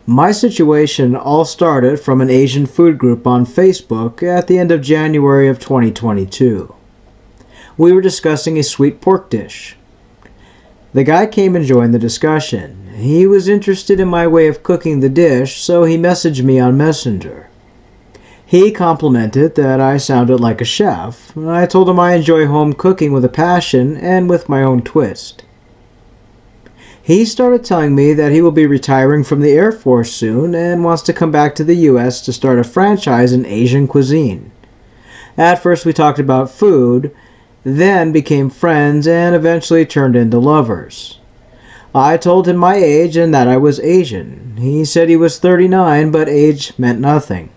My situation all started from an Asian food group on Facebook at the end of January of 2022. We were discussing a sweet pork dish. The guy came and joined the discussion. He was interested in my way of cooking the dish, so he messaged me on Messenger. He complimented that I sounded like a chef. I told him I enjoy home cooking with a passion and with my own twist. He started telling me that he will be retiring from the Air Force soon and wants to come back to the US to start a franchise in Asian cuisine. At first we talked about food, then became friends and eventually turned into lovers. I told him my age and that I was Asian. He said he was 39, but age meant nothing.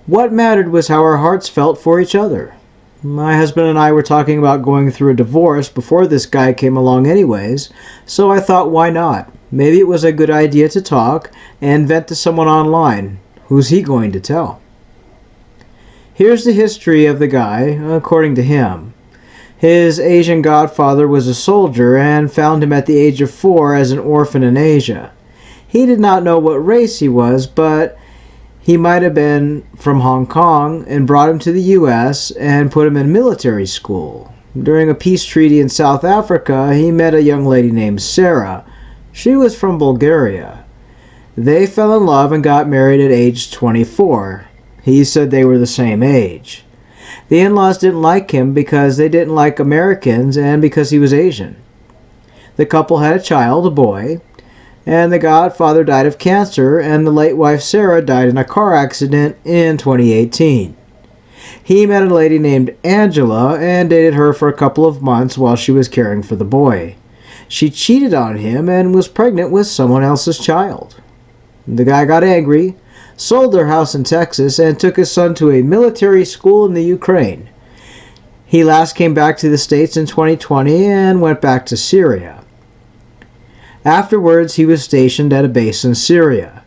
What mattered was how our hearts felt for each other. My husband and I were talking about going through a divorce before this guy came along anyways, so I thought, why not? Maybe it was a good idea to talk and vent to someone online. Who's he going to tell? Here's the history of the guy, according to him. His Asian godfather was a soldier and found him at the age of 4 as an orphan in Asia. He did not know what race he was, but he might have been from Hong Kong and brought him to the US and put him in military school. During a peace treaty in South Africa, he met a young lady named Sarah. She was from Bulgaria. They fell in love and got married at age 24. He said they were the same age. The in-laws didn't like him because they didn't like Americans and because he was Asian. The couple had a child, a boy, and the godfather died of cancer, and the late wife Sarah died in a car accident in 2018. He met a lady named Angela and dated her for a couple of months while she was caring for the boy. She cheated on him and was pregnant with someone else's child. The guy got angry, sold their house in Texas, and took his son to a military school in the Ukraine. He last came back to the States in 2020 and went back to Syria. Afterwards, he was stationed at a base in Syria.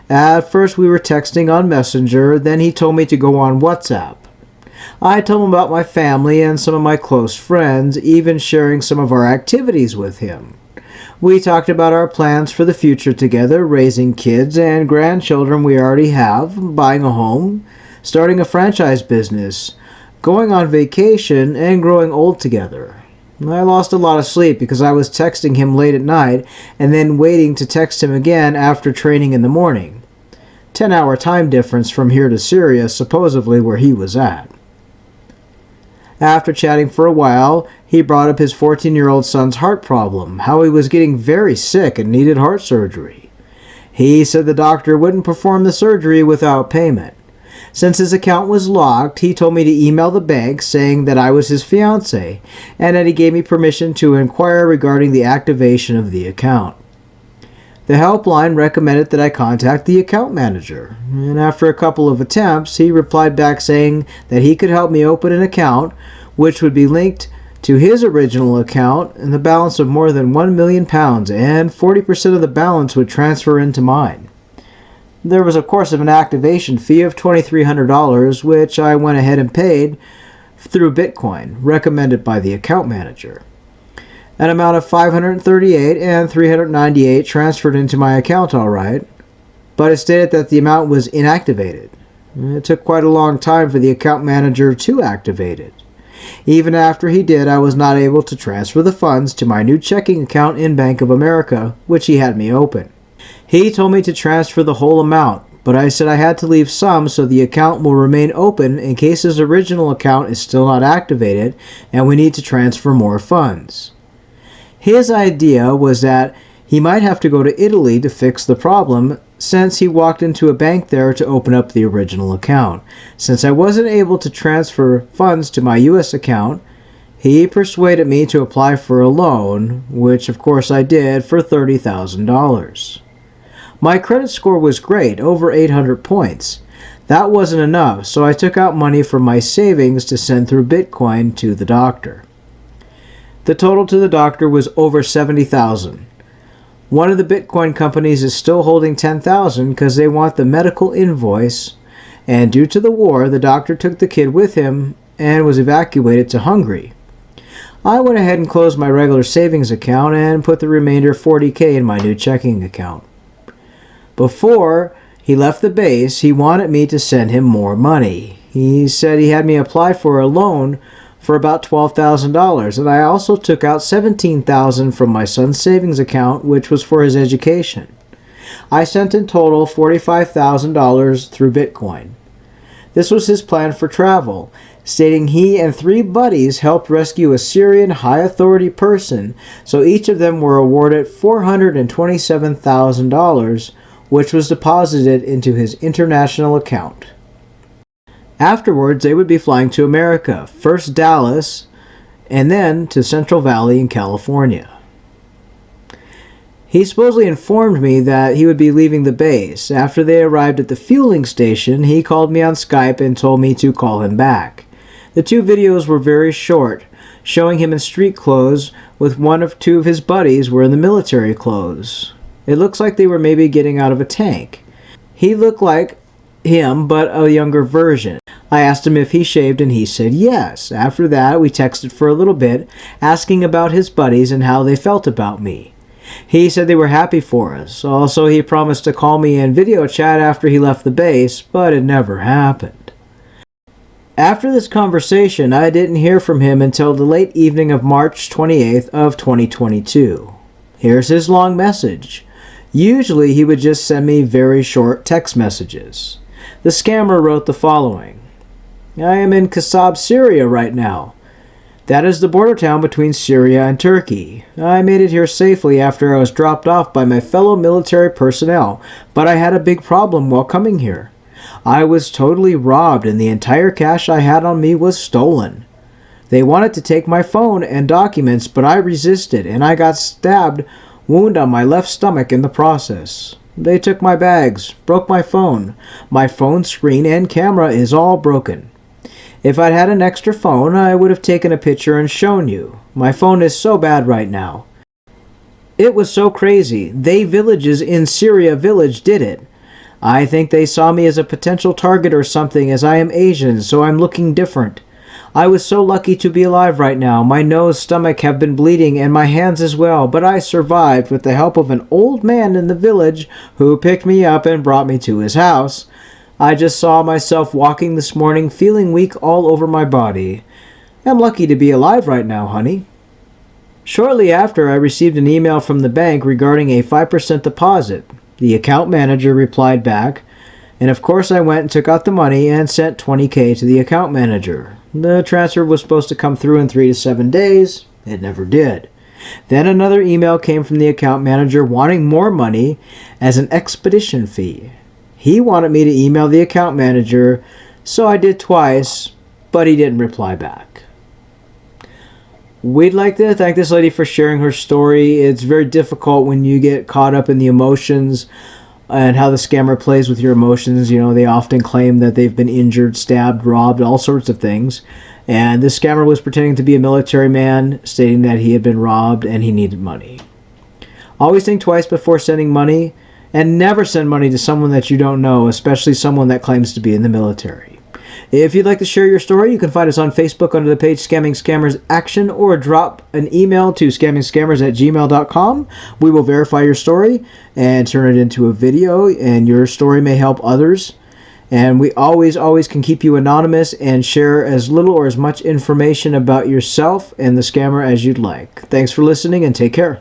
At first, we were texting on Messenger, then he told me to go on WhatsApp. I told him about my family and some of my close friends, even sharing some of our activities with him. We talked about our plans for the future together, raising kids and grandchildren we already have, buying a home, starting a franchise business, going on vacation, and growing old together. I lost a lot of sleep because I was texting him late at night and then waiting to text him again after training in the morning. 10-hour time difference from here to Syria, supposedly where he was at. After chatting for a while, he brought up his 14-year-old son's heart problem, how he was getting very sick and needed heart surgery. He said the doctor wouldn't perform the surgery without payment. Since his account was locked, he told me to email the bank saying that I was his fiancé and that he gave me permission to inquire regarding the activation of the account. The helpline recommended that I contact the account manager, and after a couple of attempts, he replied back saying that he could help me open an account which would be linked to his original account and the balance of more than £1 million, and 40% of the balance would transfer into mine. There was, of course, an activation fee of $2,300, which I went ahead and paid through Bitcoin, recommended by the account manager. An amount of $538 and $398 transferred into my account all right, but it stated that the amount was inactivated. It took quite a long time for the account manager to activate it. Even after he did, I was not able to transfer the funds to my new checking account in Bank of America, which he had me open. He told me to transfer the whole amount, but I said I had to leave some so the account will remain open in case his original account is still not activated and we need to transfer more funds. His idea was that he might have to go to Italy to fix the problem since he walked into a bank there to open up the original account. Since I wasn't able to transfer funds to my US account, he persuaded me to apply for a loan, which of course I did for $30,000. My credit score was great, over 800 points. That wasn't enough, so I took out money from my savings to send through Bitcoin to the doctor. The total to the doctor was over $70,000. One of the Bitcoin companies is still holding $10,000 because they want the medical invoice, and due to the war, the doctor took the kid with him and was evacuated to Hungary. I went ahead and closed my regular savings account and put the remainder $40,000 in my new checking account. Before he left the base, he wanted me to send him more money. He said he had me apply for a loan for about $12,000, and I also took out $17,000 from my son's savings account, which was for his education. I sent in total $45,000 through Bitcoin. This was his plan for travel, stating he and 3 buddies helped rescue a Syrian high-authority person, so each of them were awarded $427,000, which was deposited into his international account. Afterwards, they would be flying to America, first Dallas, and then to Central Valley in California. He supposedly informed me that he would be leaving the base. After they arrived at the fueling station, he called me on Skype and told me to call him back. The 2 videos were very short, showing him in street clothes with 1 of 2 of his buddies were in the military clothes. It looks like they were maybe getting out of a tank. He looked like him, but a younger version. I asked him if he shaved and he said yes. After that, we texted for a little bit, asking about his buddies and how they felt about me. He said they were happy for us. Also, he promised to call me and video chat after he left the base, but it never happened. After this conversation, I didn't hear from him until the late evening of March 28th of 2022. Here's his long message. Usually he would just send me very short text messages. The scammer wrote the following. I am in Kasab, Syria right now. That is the border town between Syria and Turkey. I made it here safely after I was dropped off by my fellow military personnel, but I had a big problem while coming here. I was totally robbed and the entire cash I had on me was stolen. They wanted to take my phone and documents, but I resisted and I got stabbed wound on my left stomach in the process. They took my bags, broke my phone. My phone screen and camera is all broken. If I'd had an extra phone, I would have taken a picture and shown you. My phone is so bad right now. It was so crazy. They villages in Syria village did it. I think they saw me as a potential target or something as I am Asian, so I'm looking different. I was so lucky to be alive right now. My nose, stomach have been bleeding and my hands as well, but I survived with the help of an old man in the village who picked me up and brought me to his house. I just saw myself walking this morning feeling weak all over my body. I'm lucky to be alive right now, honey. Shortly after, I received an email from the bank regarding a 5% deposit. The account manager replied back, and of course I went and took out the money and sent $20,000 to the account manager. The transfer was supposed to come through in 3 to 7 days. It never did. Then another email came from the account manager wanting more money as an expedition fee. He wanted me to email the account manager, so I did twice, but he didn't reply back. We'd like to thank this lady for sharing her story. It's very difficult when you get caught up in the emotions and how the scammer plays with your emotions. You know, they often claim that they've been injured, stabbed, robbed, all sorts of things. And this scammer was pretending to be a military man, stating that he had been robbed and he needed money. Always think twice before sending money, and never send money to someone that you don't know, especially someone that claims to be in the military. If you'd like to share your story, you can find us on Facebook under the page Scamming Scammers Action, or drop an email to scammingscammers@gmail.com. We will verify your story and turn it into a video, and your story may help others. And we always can keep you anonymous and share as little or as much information about yourself and the scammer as you'd like. Thanks for listening and take care.